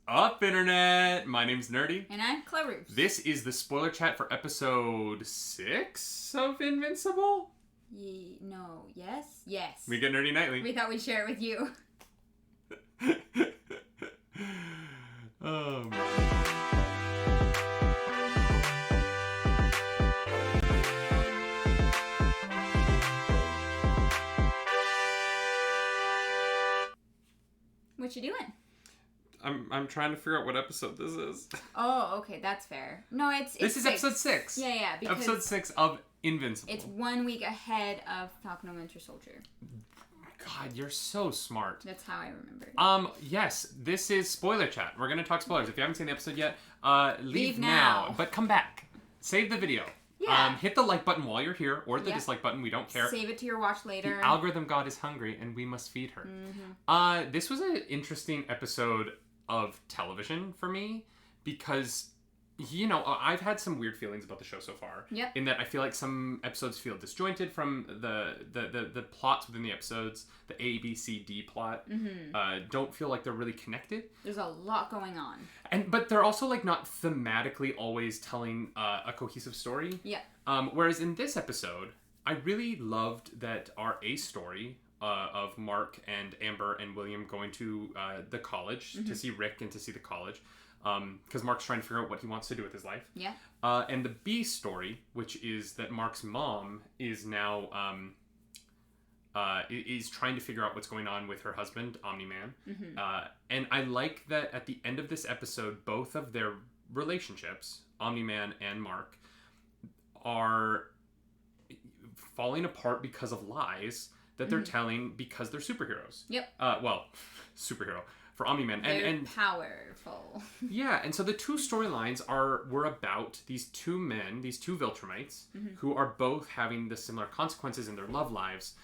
Up, Internet! My name's Nerdy. And I'm Clarus. This is the spoiler chat for episode 6 of Invincible? Yes. We get Nerdy Nightly. We thought we'd share it with you. Oh, man. What you doing? I'm trying to figure out what episode this is. Oh, okay, that's fair. No, it's This is six. episode 6. Yeah, because episode 6 of Invincible. it's 1 week ahead of Falcon and Winter Soldier. God, you're so smart. That's how I remember. Yes, this is spoiler chat. We're gonna talk spoilers. If you haven't seen the episode yet, leave now. But come back. Save the video. Yeah. Hit the like button while you're here, or the dislike button. We don't care. Save it to your watch later. The algorithm god is hungry, and we must feed her. Mm-hmm. This was an interesting episode of television for me because, you know, I've had some weird feelings about the show so far. Yep. In that I feel like some episodes feel disjointed from the plots within the episodes. The A, B, C, D plot don't feel like they're really connected. There's a lot going on. But they're also like not thematically always telling a cohesive story. Yeah. Whereas in this episode, I really loved that our A story of Mark and Amber and William going to the college to see Rick and to see the college. Because Mark's trying to figure out what he wants to do with his life. Yeah. And the B story, which is that Mark's mom is now is trying to figure out what's going on with her husband, Omni-Man. And I like that at the end of this episode, both of their relationships, Omni-Man and Mark, are falling apart because of lies that they're telling because they're superheroes. Yep. Superhero for Omni-Man. They're powerful. Yeah, and so the two storylines were about these two men, these two Viltrumites, who are both having the similar consequences in their love lives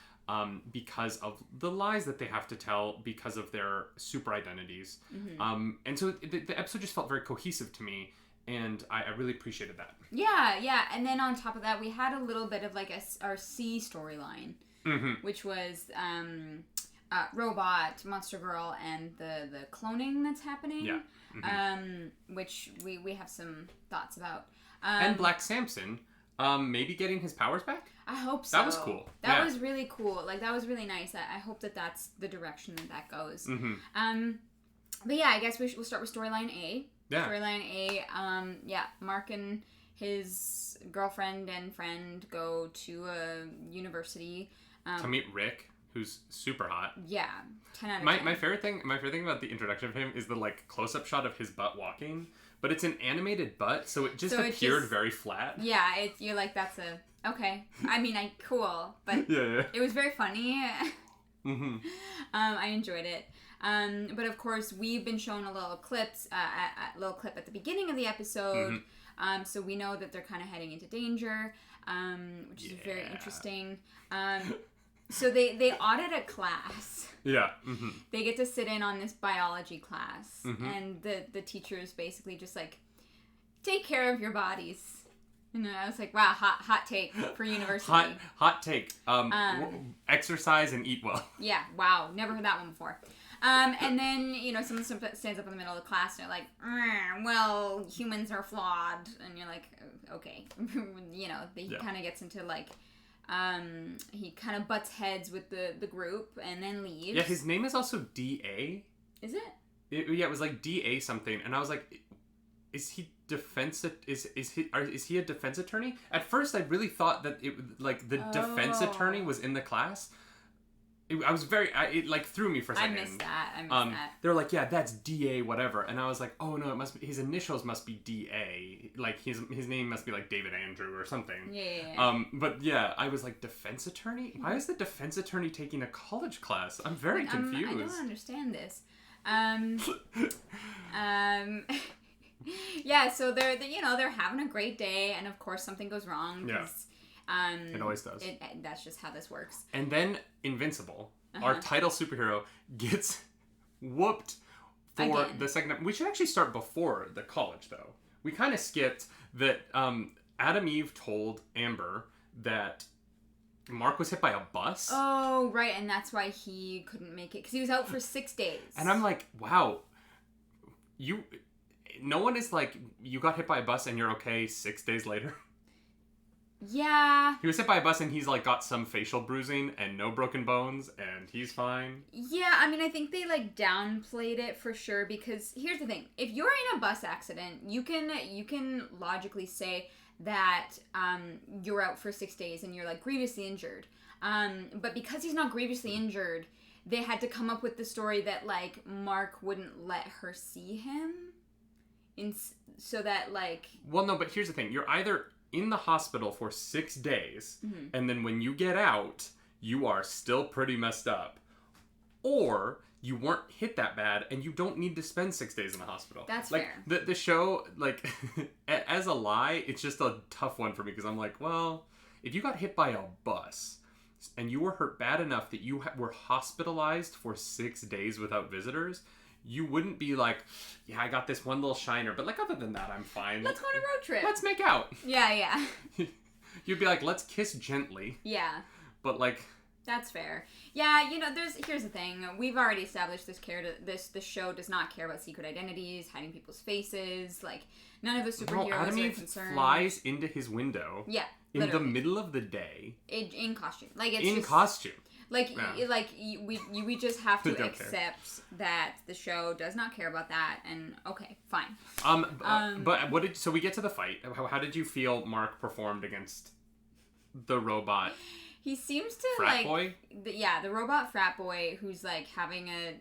because of the lies that they have to tell because of their super identities. And so the episode just felt very cohesive to me, and I really appreciated that. Yeah. And then on top of that, we had a little bit of like our C storyline, which was Robot, Monster Girl, and the cloning that's happening. Yeah. Which we have some thoughts about. And Black Samson, maybe getting his powers back? I hope so. That was cool. That was really cool. Like, that was really nice. I hope that's the direction that goes. But yeah, I guess we'll start with storyline A. Yeah. Storyline A, Mark and his girlfriend and friend go to a university. To meet Rick, who's super hot. Yeah, 10 out of 10. My favorite thing about the introduction of him is the like close-up shot of his butt walking, but it's an animated butt, so it just appeared very flat. Yeah, you're like, that's okay. I mean, cool, but yeah. It was very funny. I enjoyed it. But of course, we've been shown a little clip at the beginning of the episode, so we know that they're kind of heading into danger, which is very interesting. So they audit a class. Yeah. They get to sit in on this biology class, and the teacher is basically just like, take care of your bodies. And I was like, wow, hot take for university. Hot take. Exercise and eat well. Yeah, wow, never heard that one before. And then, someone stands up in the middle of the class and they're like, well, humans are flawed. And you're like, okay. He kind of gets into like, he kind of butts heads with the group and then leaves. Yeah, his name is also D.A. Is it? It was like D.A. something. And I was like, is he is he a defense attorney? At first, I really thought that the defense attorney was in the class. It like threw me for a second. I missed that. They were like, yeah, that's D.A. whatever, and I was like, oh no, it must be his initials must be D.A. Like his name must be like David Andrew or something. Yeah. But yeah, I was like, defense attorney? Why is the defense attorney taking a college class? I'm very confused. I don't understand this. Yeah, so they're having a great day, and of course something goes wrong. Yeah. It always does. That's just how this works. And then Invincible, our title superhero, gets whooped for the second. We should actually start before the college, though. We kind of skipped that. Adam Eve told Amber that Mark was hit by a bus. Oh, right, and that's why he couldn't make it, because he was out for 6 days. And I'm like, wow, no one is like, you got hit by a bus and you're okay 6 days later. Yeah. He was hit by a bus and he's like got some facial bruising and no broken bones and he's fine. Yeah, I mean, I think they like downplayed it for sure, because here's the thing. If you're in a bus accident, you can logically say that you're out for 6 days and you're like grievously injured. But because he's not grievously injured, they had to come up with the story that like Mark wouldn't let her see him. So that like... Well, no, but here's the thing. You're either in the hospital for 6 days, and then when you get out, you are still pretty messed up. Or you weren't hit that bad, and you don't need to spend 6 days in the hospital. That's like, fair. The show, like, as a lie, it's just a tough one for me, because I'm like, well, if you got hit by a bus, and you were hurt bad enough that you were hospitalized for 6 days without visitors, you wouldn't be like, yeah, I got this one little shiner, but like other than that, I'm fine. Let's go on a road trip. Let's make out. Yeah. You'd be like, let's kiss gently. Yeah. But like... That's fair. Yeah, here's the thing. We've already established the show does not care about secret identities, hiding people's faces, like, none of the superheroes are concerned. Flies into his window. Yeah. Literally. In the middle of the day. In costume. Like, it's in costume. Like, we just have to accept that the show does not care about that, and okay, fine. But so we get to the fight. How did you feel Mark performed against the robot? He seems to frat boy? The robot frat boy who's like having a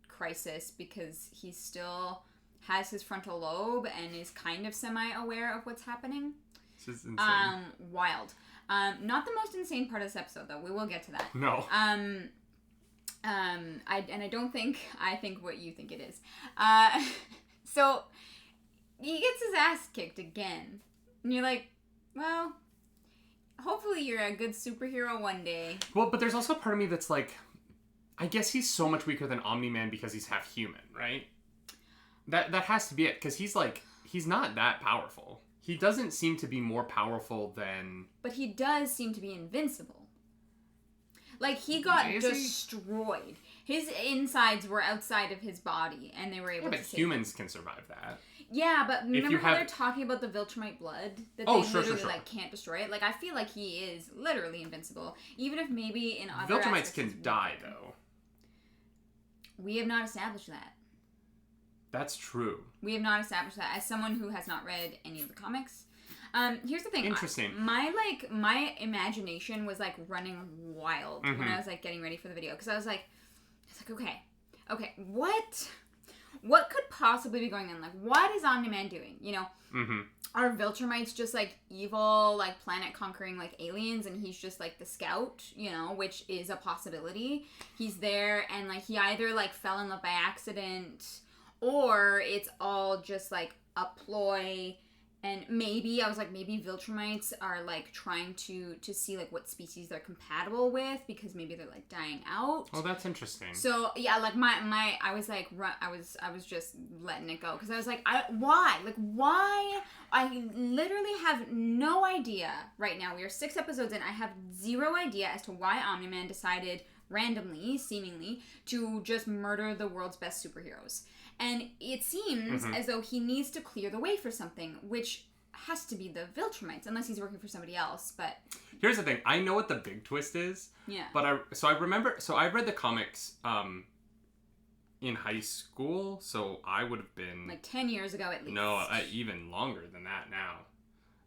crisis because he still has his frontal lobe and is kind of semi-aware of what's happening. This is insane. Wild. Not the most insane part of this episode, though. We will get to that. No. I think what you think it is. So he gets his ass kicked again, and you're like, well, hopefully you're a good superhero one day. Well, but there's also a part of me that's like, I guess he's so much weaker than Omni-Man because he's half human, right? That has to be it, because he's not that powerful. He doesn't seem to be more powerful than... But he does seem to be invincible. Like, he got destroyed. His insides were outside of his body, and they were able to save him. Humans can survive that. Yeah, but remember how they're talking about the Viltrumite blood? That they literally like, can't destroy it? Like, I feel like he is literally invincible. Even if maybe in other Viltrumites can die, though. We have not established that. That's true. We have not established that. As someone who has not read any of the comics, here's the thing. Interesting. My imagination was like running wild when I was like getting ready for the video, because I was like, okay, what could possibly be going on? Like, what is Omni-Man doing? You know, are Viltrumites just like evil, like planet conquering like aliens, and he's just like the scout, you know, which is a possibility. He's there, and like he either like fell in love by accident, or it's all just like a ploy. And maybe Viltrumites are like trying to see like what species they're compatible with, because maybe they're like dying out. Oh, that's interesting. So yeah, like I was like I was just letting it go, because I was like, why? I literally have no idea right now. We are 6 episodes in. I have zero idea as to why Omni-Man decided randomly, seemingly, to just murder the world's best superheroes. And it seems as though he needs to clear the way for something, which has to be the Viltrumites, unless he's working for somebody else. But here's the thing: I know what the big twist is. Yeah. But I read the comics in high school, so I would have been like 10 years ago at least. No, even longer than that now.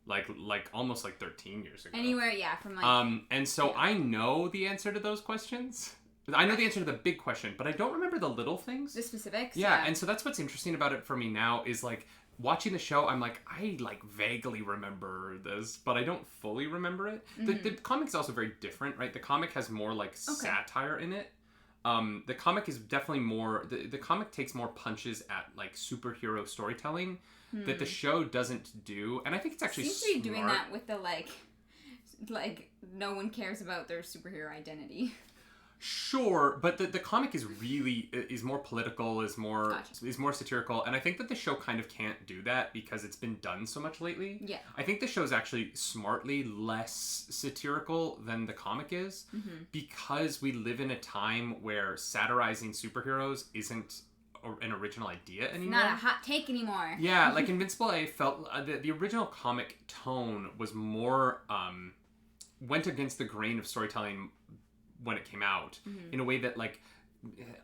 Like almost like 13 years ago. Anywhere, yeah, from like. And so I know the answer to those questions. I know the answer to the big question, but I don't remember the little things. The specifics? Yeah, and so that's what's interesting about it for me now is, like, watching the show, I'm like, I, like, vaguely remember this, but I don't fully remember it. The comic's also very different, right? The comic has more, like, satire in it. The comic is definitely more... The comic takes more punches at, like, superhero storytelling that the show doesn't do, and I think it's actually seems to be doing that with the, like, no one cares about their superhero identity. Sure, but the comic is more political, is more satirical, and I think that the show kind of can't do that because it's been done so much lately. Yeah. I think the show is actually smartly less satirical than the comic is, because we live in a time where satirizing superheroes isn't an original idea anymore. Not a hot take anymore. Yeah, like Invincible, I felt the original comic tone was more went against the grain of storytelling when it came out in a way that like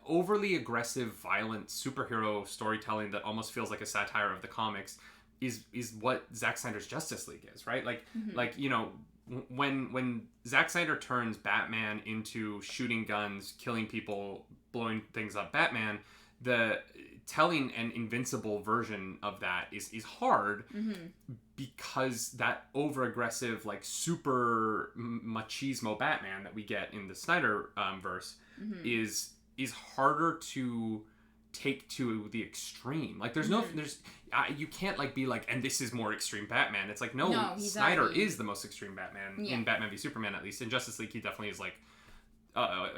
overly aggressive, violent superhero storytelling that almost feels like a satire of the comics is what Zack Snyder's Justice League is, right? Like like you know. When Zack Snyder turns Batman into shooting guns, killing people, blowing things up Batman, the telling an Invincible version of that is hard because that over-aggressive, like, super machismo Batman that we get in the Snyder verse is harder to take to the extreme. Like, there's you can't like be like, and this is more extreme Batman. It's like, no Snyder is the most extreme Batman in Batman v Superman, at least. In Justice League, he definitely is like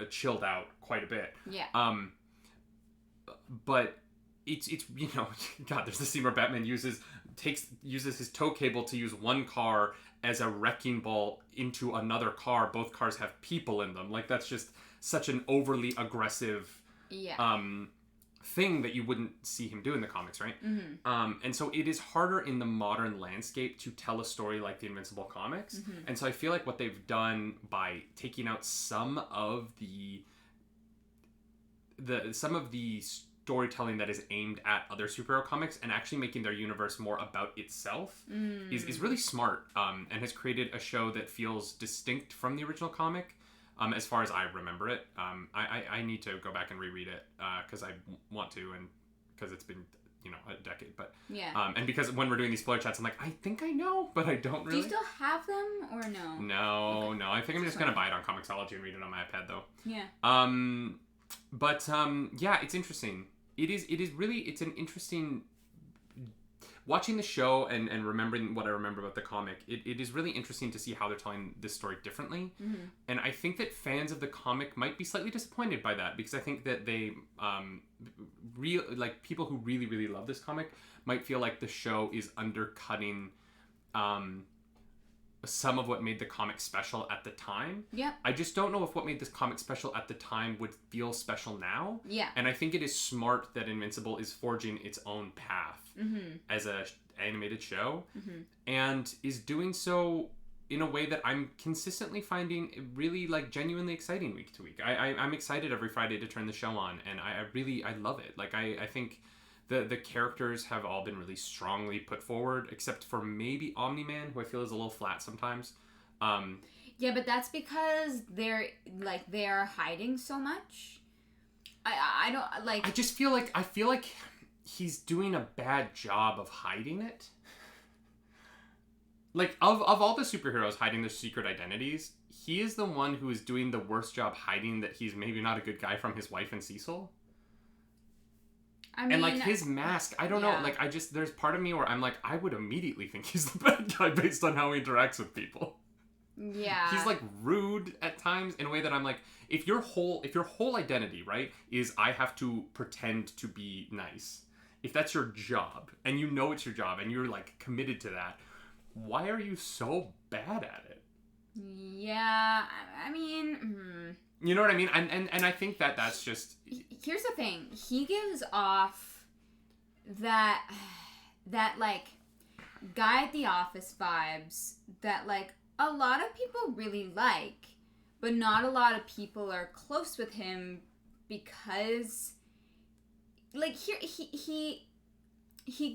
chilled out quite a bit. But it's you know, God, there's the scene where Batman uses his tow cable to use one car as a wrecking ball into another car. Both cars have people in them. Like, that's just such an overly aggressive thing that you wouldn't see him do in the comics, right? And so it is harder in the modern landscape to tell a story like the Invincible comics. And so I feel like what they've done by taking out some of the storytelling that is aimed at other superhero comics and actually making their universe more about itself is really smart, and has created a show that feels distinct from the original comic. As far as I remember it, I need to go back and reread it because I want to, and because it's been, you know, a decade. But and because when we're doing these spoiler chats, I'm like, I think I know, but I don't really. Do you still have them or no? No, okay. No. I think I'm just gonna buy it on Comixology and read it on my iPad though. Yeah. But yeah, it's interesting. It is really, it's an interesting. Watching the show and remembering what I remember about the comic, it is really interesting to see how they're telling this story differently. And I think that fans of the comic might be slightly disappointed by that, because I think that they, people who really, really love this comic might feel like the show is undercutting some of what made the comic special at the time. Yeah. I just don't know if what made this comic special at the time would feel special now. Yeah. And I think it is smart that Invincible is forging its own path as a animated show, and is doing so in a way that I'm consistently finding really like genuinely exciting week to week. I'm excited every Friday to turn the show on, and I love it. Like I think the characters have all been really strongly put forward, except for maybe Omni-Man, who I feel is a little flat sometimes. Yeah, but that's because they're hiding so much. I don't like. I just feel like he's doing a bad job of hiding it. Like, of all the superheroes hiding their secret identities, he is the one who is doing the worst job hiding that he's maybe not a good guy from his wife and Cecil. I mean, and like his mask, I don't know, like there's part of me where I'm like, I would immediately think he's the bad guy based on how he interacts with people. Yeah. He's like rude at times in a way that I'm like, if your whole identity, right, is I have to pretend to be nice. If that's your job, and you know it's your job, and you're like committed to that, why are you so bad at it? Yeah, I mean... You know what I mean? And I think that's just... Here's the thing. He gives off that like, guy at the office vibes that, like, a lot of people really like, but not a lot of people are close with him because, like, he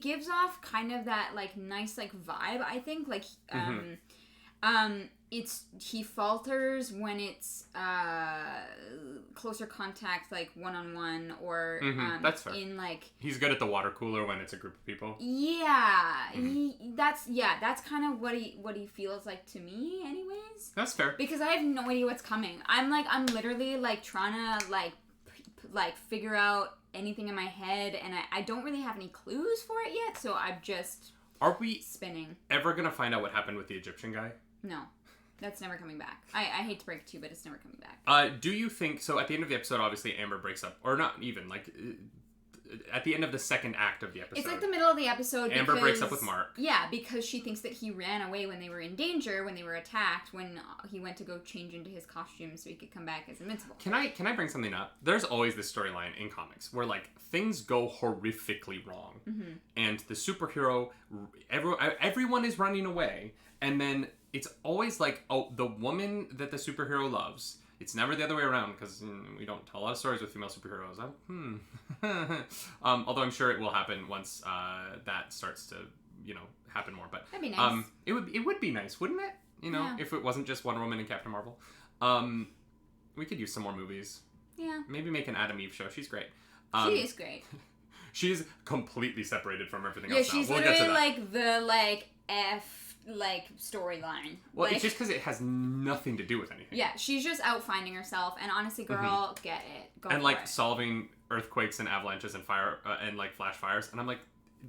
gives off kind of that, like, nice, like, vibe, I think. Like, he falters when it's closer contact, like one-on-one, or that's fair. in like he's good at the water cooler when it's a group of people. Yeah, that's kind of what he feels like to me, anyways. That's fair, because I have no idea what's coming. I'm literally like trying to like figure out anything in my head, and I don't really have any clues for it yet. So I'm just spinning. Ever gonna find out what happened with the Egyptian guy? No. That's never coming back. I hate to break it to you, but it's never coming back. Do you think... So at the end of the episode, obviously, Amber breaks up. Or not even. Like, at the end of the second act of the episode. It's like the middle of the episode. Amber breaks up with Mark. Yeah, because she thinks that he ran away when they were in danger, when they were attacked, when he went to go change into his costume so he could come back as Invincible. Can I bring something up? There's always this storyline in comics where like things go horrifically wrong, and the superhero, everyone is running away, and then it's always like, oh, the woman that the superhero loves. It's never the other way around, because we don't tell a lot of stories with female superheroes. Although I'm sure it will happen once that starts to, happen more. But that'd be nice. It would be nice, wouldn't it? If it wasn't just Wonder Woman and Captain Marvel. We could use some more movies. Yeah. Maybe make an Adam Eve show. She's great. She is great. She's completely separated from everything else. Yeah, she's literally like the storyline. Well, it's just because it has nothing to do with anything. Yeah, she's just out finding herself, and honestly, girl, get it. Go and for it. Solving earthquakes and avalanches and fire and flash fires, and I'm like,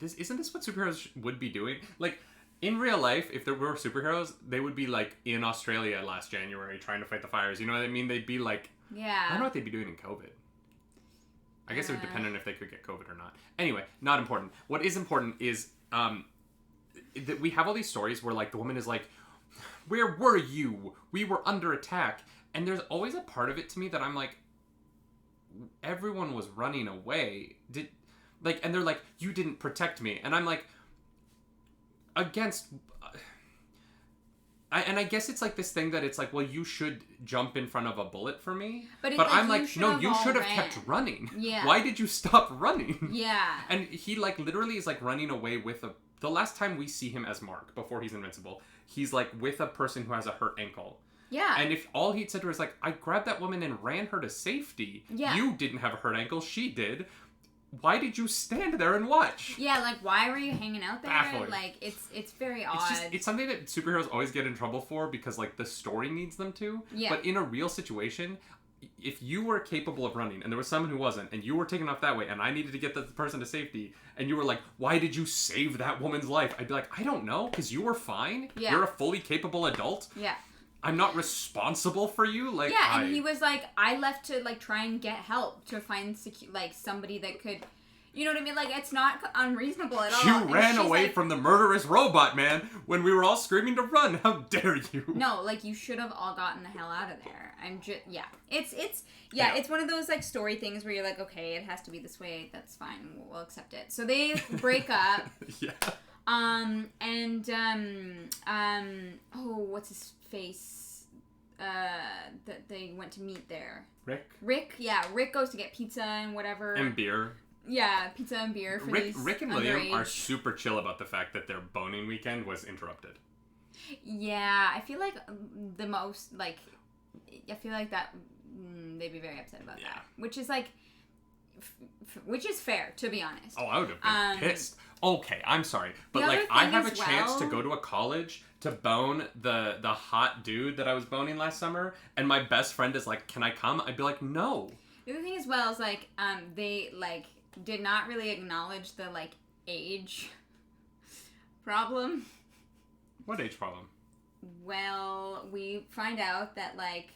isn't this what superheroes would be doing? Like, in real life, if there were superheroes, they would be like in Australia last January trying to fight the fires. You know what I mean? They'd be like, I don't know what they'd be doing in COVID. I guess it would depend on if they could get COVID or not. Anyway, not important. What is important is that we have all these stories where like the woman is like, where were you? We were under attack. And there's always a part of it to me that I'm like, everyone was running away. And they're like, you didn't protect me. And I'm like, against... I guess it's like this thing that it's like, well, you should jump in front of a bullet for me. But I'm like, no, you should have kept running. Yeah. Why did you stop running? Yeah. And he like literally is like running away with the last time we see him as Mark, before he's Invincible, he's like with a person who has a hurt ankle. Yeah. And if all he'd said to her is like, I grabbed that woman and ran her to safety. Yeah. You didn't have a hurt ankle, she did. Why did you stand there and watch? Yeah, like, why were you hanging out there? Baffling. Like, it's very odd. It's something that superheroes always get in trouble for because, like, the story needs them to. Yeah. But in a real situation, if you were capable of running and there was someone who wasn't, and you were taken off that way, and I needed to get the person to safety, and you were like, why did you save that woman's life? I'd be like, I don't know, because you were fine. Yeah. You're a fully capable adult. Yeah. I'm not responsible for you. Like, yeah, and he was like, I left to, like, try and get help to find, somebody that could... You know what I mean? Like, it's not unreasonable at all. You ran away from the murderous robot, man, when we were all screaming to run. How dare you? No, like, you should have all gotten the hell out of there. It's one of those, like, story things where you're like, okay, it has to be this way. That's fine. We'll accept it. So they break up. Yeah. What's his face? That they went to meet there. Rick, yeah. Rick goes to get pizza and whatever. And beer. Yeah, pizza and beer for Rick and William are super chill about the fact that their boning weekend was interrupted. Yeah, I feel like the most, like, that they'd be very upset about that. Which is, like, which is fair, to be honest. Oh, I would have been pissed. Okay, I'm sorry. But, like, I have a chance to go to a college to bone the hot dude that I was boning last summer, and my best friend is like, can I come? I'd be like, no. The other thing as well is, like, they, like, did not really acknowledge the, like, age problem. What age problem? Well, we find out that, like,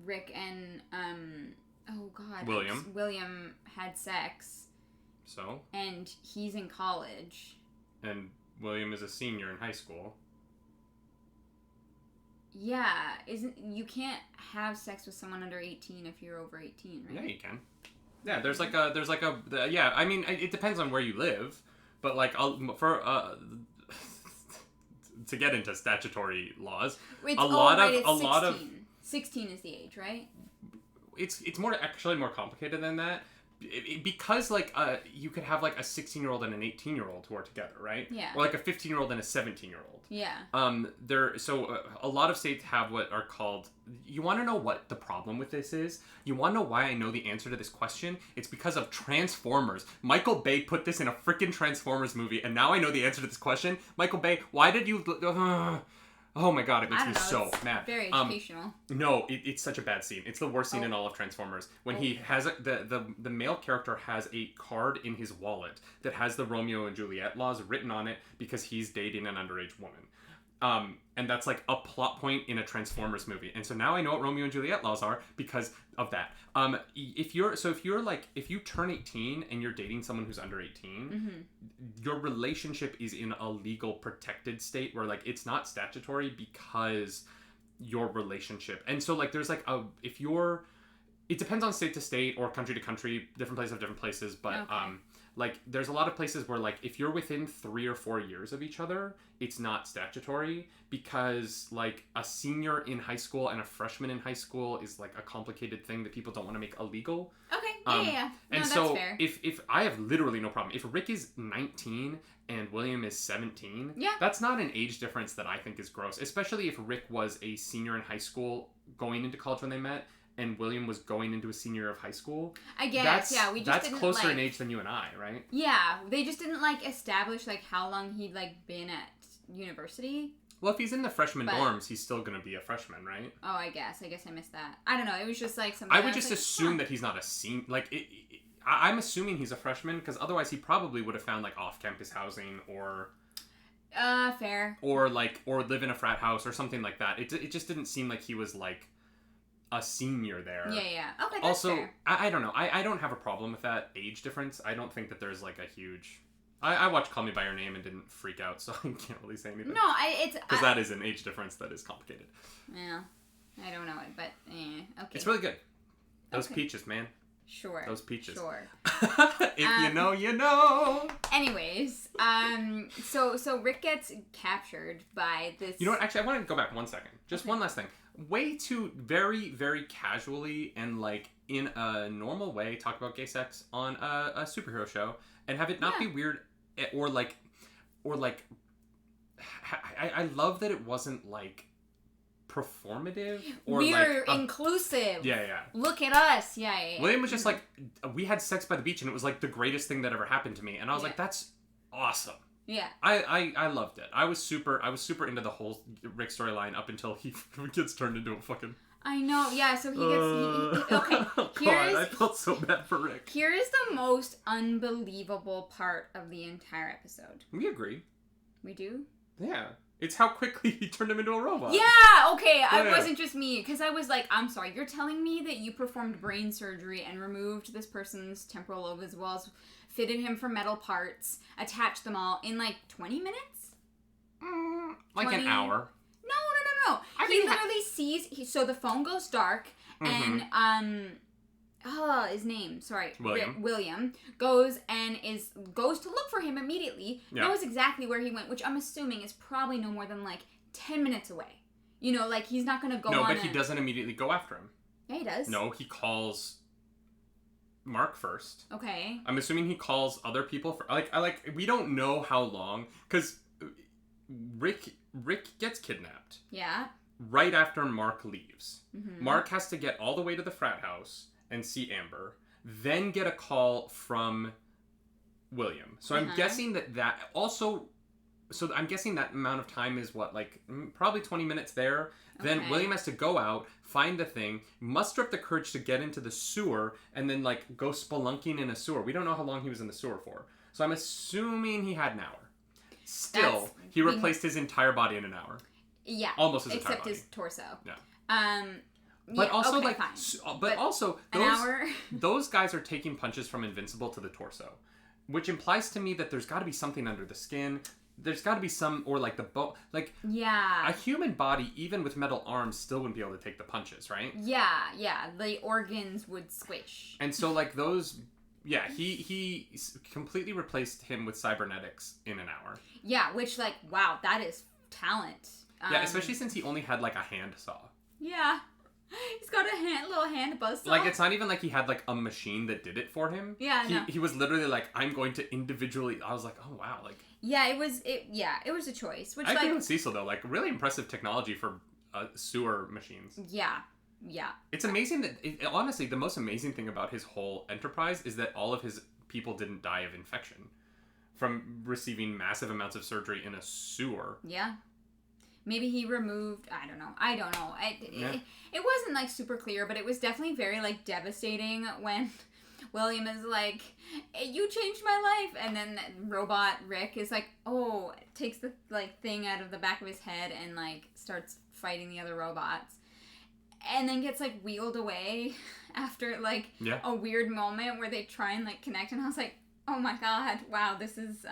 Rick and, William had sex. So? And he's in college. And William is a senior in high school. Yeah, you can't have sex with someone under 18 if you're over 18, right? Yeah, you can. Yeah, there's I mean, it depends on where you live, but like to get into statutory laws, a lot of 16 is the age, right? It's actually more complicated than that. Because like you could have like a 16-year-old and an 18-year-old who are together, right? Yeah. Or like a 15-year-old and a 17-year-old. Yeah. A lot of states have what are called. You want to know what the problem with this is? You want to know why I know the answer to this question? It's because of Transformers. Michael Bay put this in a freaking Transformers movie, and now I know the answer to this question. Michael Bay, why did you? Oh my god, it makes me so mad. Very educational. No, it's such a bad scene. It's the worst scene in all of Transformers. When he has the male character has a card in his wallet that has the Romeo and Juliet laws written on it because he's dating an underage woman. And that's like a plot point in a Transformers movie. And so now I know what Romeo and Juliet laws are because of that. If you turn 18 and you're dating someone who's under 18, your relationship is in a legal protected state where like it's not statutory because your relationship. And so like there's like it depends on state to state or country to country. Different places have different places, but okay. Like there's a lot of places where like if you're within 3 or 4 years of each other, it's not statutory because like a senior in high school and a freshman in high school is like a complicated thing that people don't want to make illegal. Okay, yeah. No, and that's so fair. if I have literally no problem. If Rick is 19 and William is 17, that's not an age difference that I think is gross, especially if Rick was a senior in high school going into college when they met. And William was going into a senior of high school. I guess, we just that's closer in age than you and I, right? Yeah, they just didn't like establish like how long he'd like been at university. Well, if he's in the freshman dorms, he's still gonna be a freshman, right? Oh, I guess I missed that. I don't know. It was just like something. I would just assume that he's not a senior. Like, I'm assuming he's a freshman because otherwise he probably would have found like off-campus housing or. Fair. Or live in a frat house or something like that. It just didn't seem like he was like a senior there. Yeah. Okay, that's also, fair. I don't know. I don't have a problem with that age difference. I don't think that there's like a huge... I watched Call Me By Your Name and didn't freak out, so I can't really say anything. No, because that is an age difference that is complicated. Yeah. I don't know it, but okay. It's really good. Those peaches, man. Sure. Those peaches. Sure. If you know, you know. Anyways, so Rick gets captured by this... You know what? Actually, I want to go back 1 second. Just one last thing. Way too very, very casually and like in a normal way talk about gay sex on a superhero show and have it not be weird or like I love that it wasn't like performative or we're inclusive. Yeah. Look at us. Yeah. William was just like, we had sex by the beach and it was like the greatest thing that ever happened to me, and I was like, that's awesome. Yeah. I loved it. I was super into the whole Rick storyline up until he gets turned into a fucking... I know, yeah, so he gets... okay, God, I felt so bad for Rick. Here is the most unbelievable part of the entire episode. We agree. We do? Yeah. It's how quickly he turned him into a robot. Yeah, okay, it wasn't just me, because I was like, I'm sorry, you're telling me that you performed brain surgery and removed this person's temporal lobe as well as... fitted him for metal parts, attached them all in like 20 minutes? Like 20... an hour. No. He literally sees, so the phone goes dark and, his name, sorry. William goes to look for him immediately, knows exactly where he went, which I'm assuming is probably no more than like 10 minutes away. You know, like he's not going to go on. No, but he doesn't immediately go after him. Yeah, he does. No, he calls Mark first. Okay. I'm assuming he calls other people for we don't know how long, because Rick gets kidnapped. Yeah. Right after Mark leaves. Mm-hmm. Mark has to get all the way to the frat house and see Amber, then get a call from William. So I'm guessing that also... So I'm guessing that amount of time is what, like, probably 20 minutes there. Okay. Then William has to go out, find the thing, muster up the courage to get into the sewer, and then, like, go spelunking in a sewer. We don't know how long he was in the sewer for. So I'm assuming he had an hour. Still, he replaced his entire body in an hour. Yeah. Almost his entire body. Except his torso. Yeah. But also, okay, like, fine. but also, those guys are taking punches from Invincible to the torso, which implies to me that there's got to be something under the skin. There's got to be some, or like the bone, like a human body, even with metal arms, still wouldn't be able to take the punches, right? Yeah, the organs would squish. And so, like those, he completely replaced him with cybernetics in an hour. Yeah, which like, wow, that is talent. Yeah, especially since he only had like a hand saw. Yeah. He's got a little hand buzzsaw. Like, it's not even like he had, like, a machine that did it for him. Yeah, He was literally like, I'm going to individually... I was like, oh, wow, like... Yeah, it was a choice. Which, I agree with Cecil, though. Like, really impressive technology for sewer machines. Yeah. It's amazing that... honestly, the most amazing thing about his whole enterprise is that all of his people didn't die of infection from receiving massive amounts of surgery in a sewer. Yeah. Maybe he removed... I don't know. It wasn't, like, super clear, but it was definitely very, like, devastating when William is like, you changed my life. And then robot Rick is like, oh, takes the like thing out of the back of his head and like starts fighting the other robots. And then gets like wheeled away after like a weird moment where they try and like connect. And I was like, oh my god, wow, this is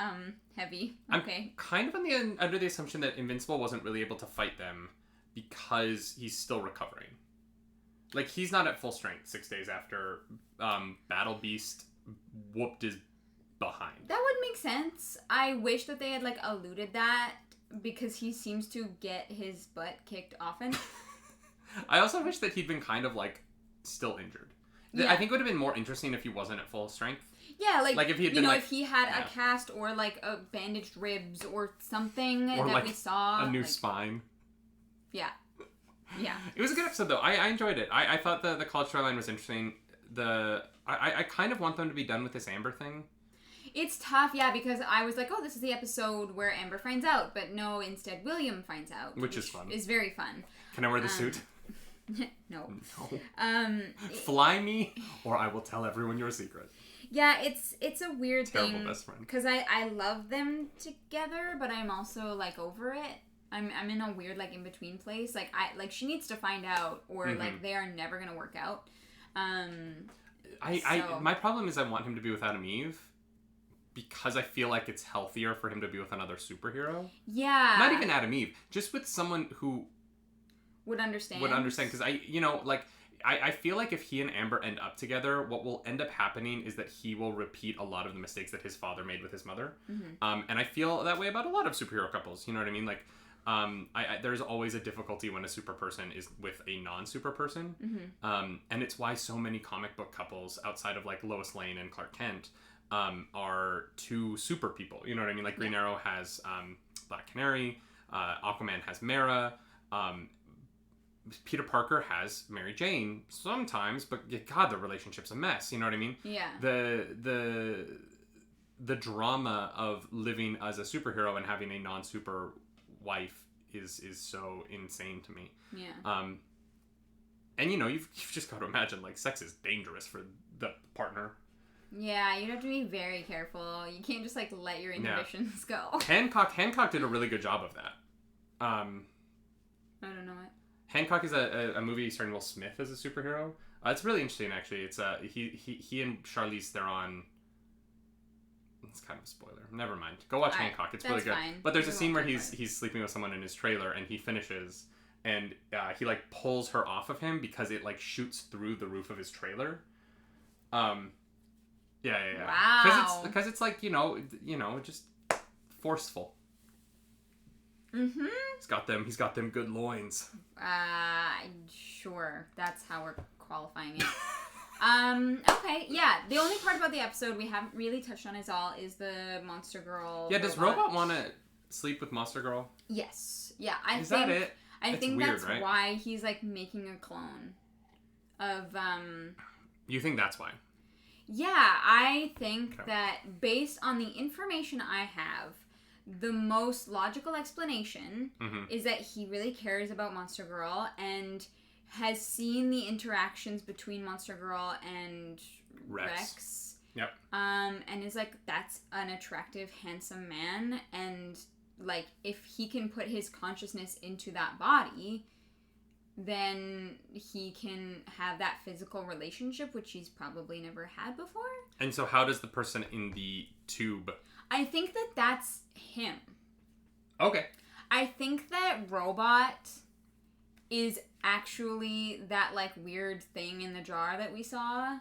heavy. Okay. I'm kind of under the assumption that Invincible wasn't really able to fight them because he's still recovering. Like, he's not at full strength 6 days after Battle Beast whooped his behind. That would make sense. I wish that they had, like, alluded that because he seems to get his butt kicked often. I also wish that he'd been kind of, like, still injured. I think it would have been more interesting if he wasn't at full strength. Yeah, like if he had been, like, if he had a cast or, like, a bandaged ribs or something or, that like, we saw. A new spine. Yeah. Yeah. It was a good episode, though. I enjoyed it. I thought the college storyline was interesting. I kind of want them to be done with this Amber thing. It's tough, yeah, because I was like, oh, this is the episode where Amber finds out. But no, instead William finds out. Which is fun. Is very fun. Can I wear the suit? No. Fly me, or I will tell everyone your secret. Yeah, it's a weird thing. Terrible best friend. Because I love them together, but I'm also, like, over it. I'm in a weird, like, in-between place. Like, she needs to find out, or, like, they are never going to work out. My problem is I want him to be with Adam Eve because I feel like it's healthier for him to be with another superhero. Yeah. Not even Adam Eve. Just with someone who... Would understand. Because I feel like if he and Amber end up together, what will end up happening is that he will repeat a lot of the mistakes that his father made with his mother. And I feel that way about a lot of superhero couples. You know what I mean? Like, there's always a difficulty when a super person is with a non-super person. And it's why so many comic book couples outside of, like, Lois Lane and Clark Kent are two super people. You know what I mean? Like, Green Arrow has Black Canary. Aquaman has Mara. Peter Parker has Mary Jane sometimes, but God, the relationship's a mess. You know what I mean? Yeah. The drama of living as a superhero and having a non-super wife is so insane to me. Yeah. And you've just got to imagine, like, sex is dangerous for the partner. Yeah, you have to be very careful. You can't just, like, let your inhibitions go. Hancock did a really good job of that. I don't know it. Hancock is a movie starring Will Smith as a superhero. It's really interesting, actually. It's he and Charlize Theron. It's kind of a spoiler. Never mind. Go watch Hancock. It's really good. Fine. But there's a scene where he's sleeping with someone in his trailer, and he finishes, and he, like, pulls her off of him because it, like, shoots through the roof of his trailer. Yeah. Wow. Because it's like just forceful. He's got them good loins. Sure. That's how we're qualifying it. Okay, yeah. The only part about the episode we haven't really touched on is the Monster Girl. Yeah, does Robot want to sleep with Monster Girl? Yes. Yeah, Is that it? I think weird, that's right? why he's, like, making a clone of, You think that's why? Yeah, I think that based on the information I have, the most logical explanation is that he really cares about Monster Girl and has seen the interactions between Monster Girl and Rex. Yep. And is like, that's an attractive, handsome man, and, like, if he can put his consciousness into that body, then he can have that physical relationship, which he's probably never had before. And so how does the person in the tube... I think that that's him. Okay. I think that Robot is actually that, like, weird thing in the jar that we saw.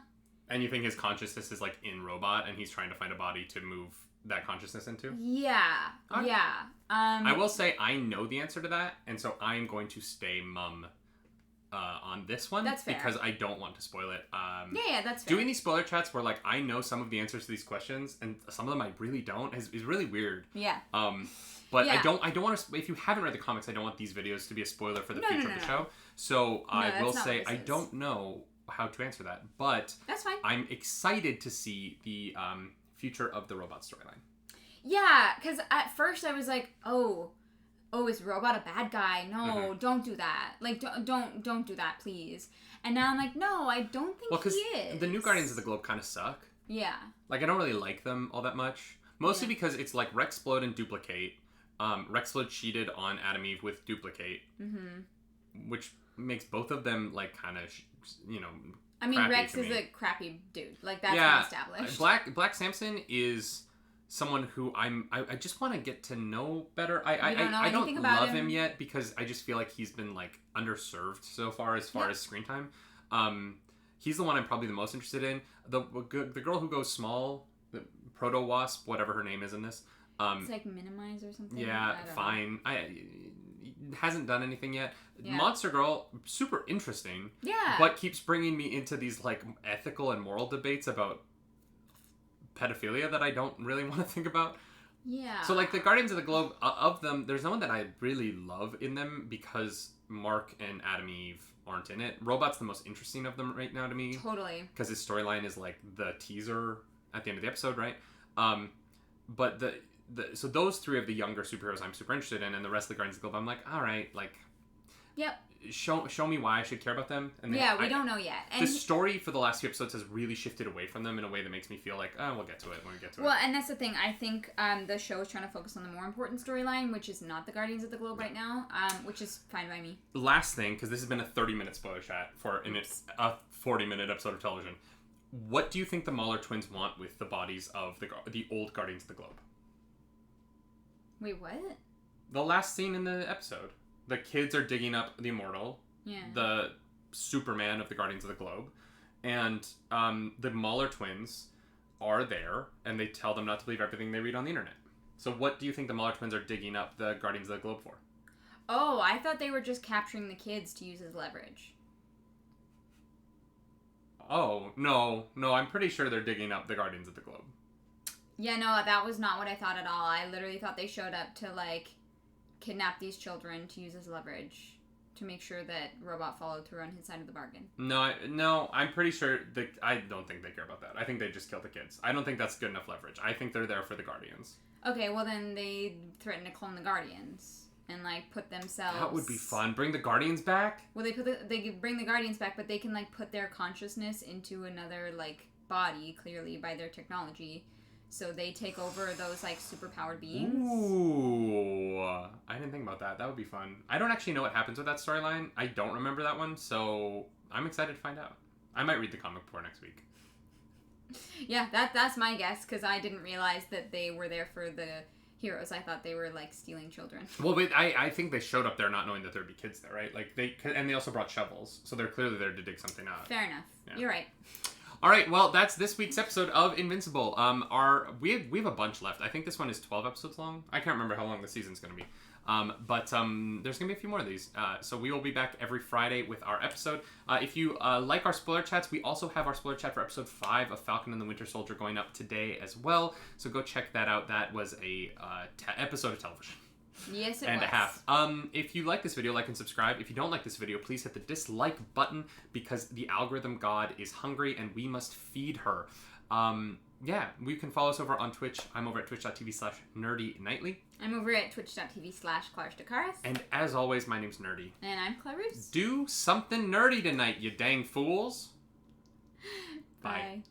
And you think his consciousness is, like, in Robot, and he's trying to find a body to move that consciousness into? Yeah. Okay. Yeah. I will say I know the answer to that, and so I'm going to stay mum on this one. That's fair. Because I don't want to spoil it. Yeah, that's fair. Doing these spoiler chats where, like, I know some of the answers to these questions, and some of them I really don't, is really weird. Yeah. But yeah. I don't want to... If you haven't read the comics, I don't want these videos to be a spoiler for the future of the show. So I will say I don't know how to answer that. But that's fine. I'm excited to see the future of the Robot storyline. Yeah, because at first I was like, oh, oh, is Robot a bad guy? No, don't do that. Like, don't do that, please. And now I'm like, no, I don't think he is. The new Guardians of the Globe kind of suck. Yeah. Like, I don't really like them all that much. Mostly because it's like Rexplode and Duplicate. Rexplode cheated on Adam Eve with Duplicate. Mm-hmm. Which makes both of them, like, kind of, I mean, Rex is a crappy dude. Like, that's been established. Black Samson is someone who I just want to get to know better. I don't love him yet because I just feel like he's been, like, underserved so far as screen time. He's the one I'm probably the most interested in. The girl who goes small, the Proto Wasp, whatever her name is in this. It's like Minimize or something. Yeah, fine. Hasn't done anything yet. Yeah. Monster Girl, super interesting. Yeah. But keeps bringing me into these, like, ethical and moral debates about pedophilia that I don't really want to think about. Yeah. So, like, the Guardians of the Globe, of them, there's no one that I really love in them because Mark and Adam Eve aren't in it. Robot's the most interesting of them right now to me. Totally. Because his storyline is, like, the teaser at the end of the episode, right? But so those three of the younger superheroes I'm super interested in, and the rest of the Guardians of the Globe, I'm like, all right, like... Yep. Show me why I should care about them. And we don't know yet. And the story for the last few episodes has really shifted away from them in a way that makes me feel like, oh, we'll get to it when we get to it. Well, and that's the thing. I think the show is trying to focus on the more important storyline, which is not the Guardians of the Globe right now, which is fine by me. Last thing, because this has been a 30-minute spoiler chat for a 40-minute episode of television. What do you think the Mauler twins want with the bodies of the old Guardians of the Globe? Wait, what? The last scene in the episode. The kids are digging up the Immortal, the Superman of the Guardians of the Globe, and the Mauler twins are there, and they tell them not to believe everything they read on the internet. So what do you think the Mauler twins are digging up the Guardians of the Globe for? Oh, I thought they were just capturing the kids to use as leverage. Oh, no, I'm pretty sure they're digging up the Guardians of the Globe. Yeah, no, that was not what I thought at all. I literally thought they showed up to, like, kidnap these children to use as leverage to make sure that Robot followed through on his side of the bargain. No, I'm pretty sure I don't think they care about that. I think they just killed the kids. I don't think that's good enough leverage. I think they're there for the Guardians. Okay, well then they threaten to clone the Guardians and, like, put themselves... That would be fun. Bring the Guardians back? Well, they bring the Guardians back, but they can, like, put their consciousness into another, like, body, clearly, by their technology. So they take over those, like, superpowered beings. Ooh. I didn't think about that. That would be fun. I don't actually know what happens with that storyline. I don't remember that one, so I'm excited to find out. I might read the comic before next week. Yeah, that's my guess, because I didn't realize that they were there for the heroes. I thought they were, like, stealing children. Well, but I think they showed up there not knowing that there'd be kids there, right? Like, and they also brought shovels, so they're clearly there to dig something up. Fair enough. Yeah. You're right. All right, well, that's this week's episode of Invincible. We have a bunch left. I think this one is 12 episodes long. I can't remember how long the season's going to be. But there's going to be a few more of these. So we will be back every Friday with our episode. If you like our spoiler chats, we also have our spoiler chat for episode 5 of Falcon and the Winter Soldier going up today as well. So go check that out. That was a episode of television. Yes, it and was. a half. If you like this video, like and subscribe. If you don't like this video, please hit the dislike button because the algorithm god is hungry and we must feed her. Yeah, you can follow us over on Twitch. I'm over at twitch.tv/nerdynightly. I'm over at twitch.tv/ClarisDakaris. And as always, my name's Nerdy. And I'm Clarisse. Do something nerdy tonight, you dang fools. Bye.